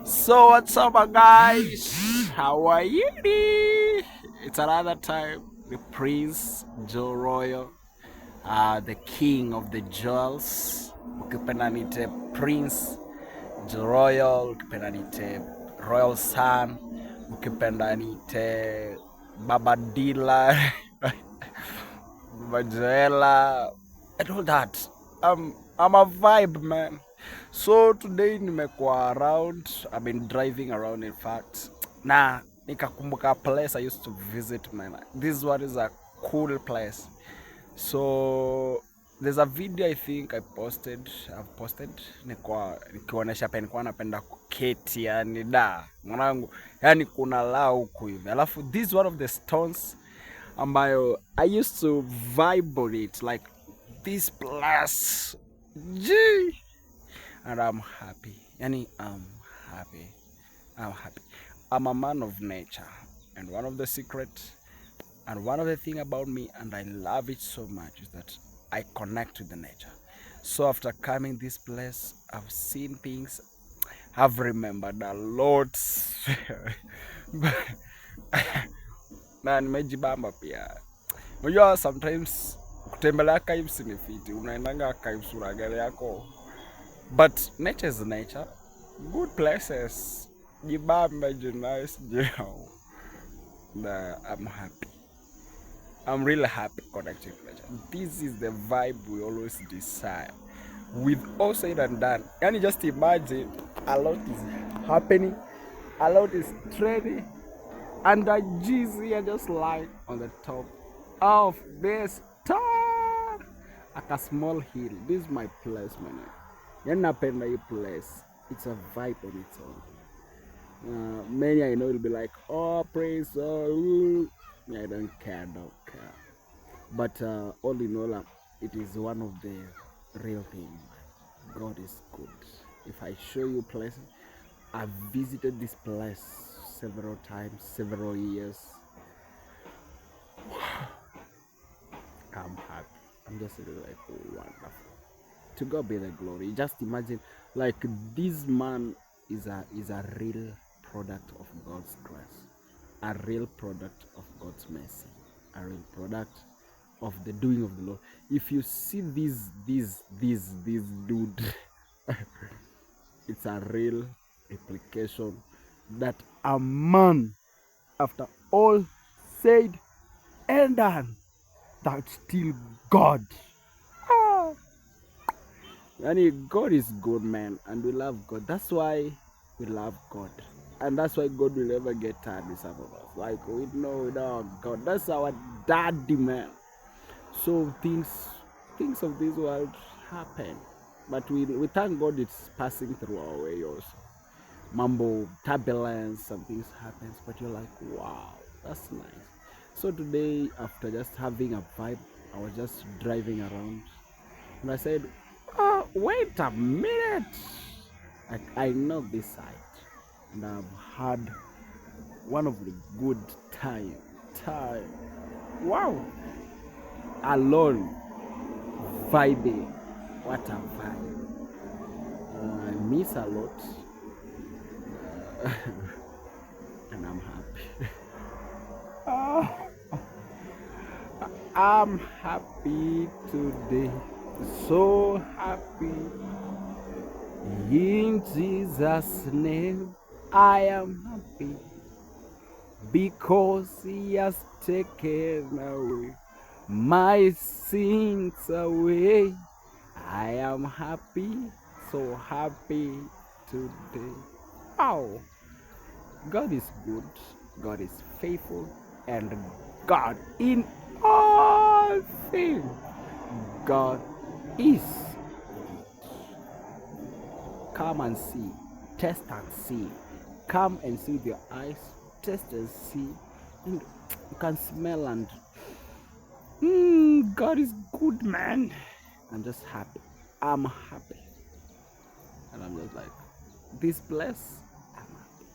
So what's up, my guys? How are you? It's another time with Prince Joe Royal, the king of the jewels. Ukipenda nite Prince Joe Royal, ukipenda nite Royal Son, ukipenda nite Baba Dila, Baba Joella, and all that. I'm a vibe, man. So today nimekuwa around, I've been driving around in fact. Na nikakumbuka place I used to visit, man. This one is a cool place. So there's a video I think I've posted nikionyesha penye nilikuwa napenda kuketi, yani mwanangu, yani kuna lao huku hivi. Alafu this is one of the stones ambayo I used to vibe on it, like this place. Gee. And I'm happy. Yani, I'm happy. I'm happy. I'm a man of nature. And one of the secrets and one of the thing about me, and I love it so much, is that I connect with the nature. So after coming this place, I've seen things, I've remembered a lot. Na nimejibamba pia. Unajua sometimes kutembelea caves ni fiti. Unaendanga caves unaangalia yako. But nature is nature. Good places. Jibamba, nice, I'm happy. I'm really happy connecting with nature. This is the vibe we always desire. With all said and done, and just imagine a lot is happening, a lot is trending, and the Jeezy are just lying on the top of this star, like a small hill. This is my place, man. Yani napenda hii place. It's a vibe on its own. Many I know will be like, oh, praise, oh, I don't care. But all in all, it is one of the real things. God is good. If I show you places, I've visited this place several times, several years. I'm happy. I'm just really like wonderful. To God be the glory. Just imagine, like, this man is a real product of God's grace, a real product of God's mercy, a real product of the doing of the Lord. If you see this dude, it's a real application that a man, after all said and done, that's still God. And God is good, man, and we love God. That's why we love God, and that's why God will never get tired with some of us. Like, we know God, that's our daddy, man. So things of this world happen, but we thank God it's passing through our way also. Mambo, turbulence, some things happens, but you're like, wow, that's nice. So today, after just having a vibe, I was just driving around, and I said, oh, wait a minute. I know this site, and I've had one of the good time. Wow. Alone, vibing. What a vibe. I miss a lot. And I'm happy. I'm happy today. So happy. In Jesus' name, I am happy. Because He has taken away my sins away. I am happy, so happy today. Oh, God is good, God is faithful, and God in all things, God is. Come and see, test and see. Come and see with your eyes, test and see, and you can smell and God is good, man. I'm just happy. I'm happy. And I'm just like, this place, I'm happy.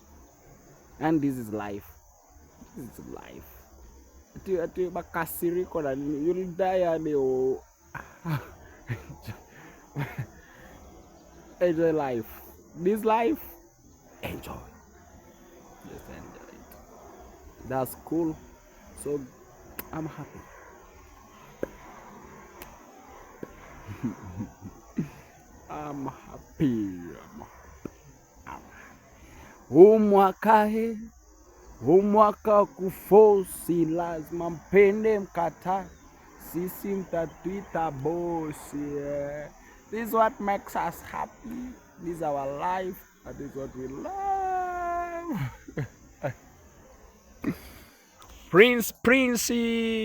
And this is life. This is life. Ati makasiriko na you'll die yani o. Enjoy life. This life, enjoy. Just enjoy it. That's cool. So I'm happy. I'm happy. Huu mwaka kufosi, lazima mpende mkata, sisi mtatuita bosi. This is what makes us happy. This is our life. That is what we love. Prince Princey.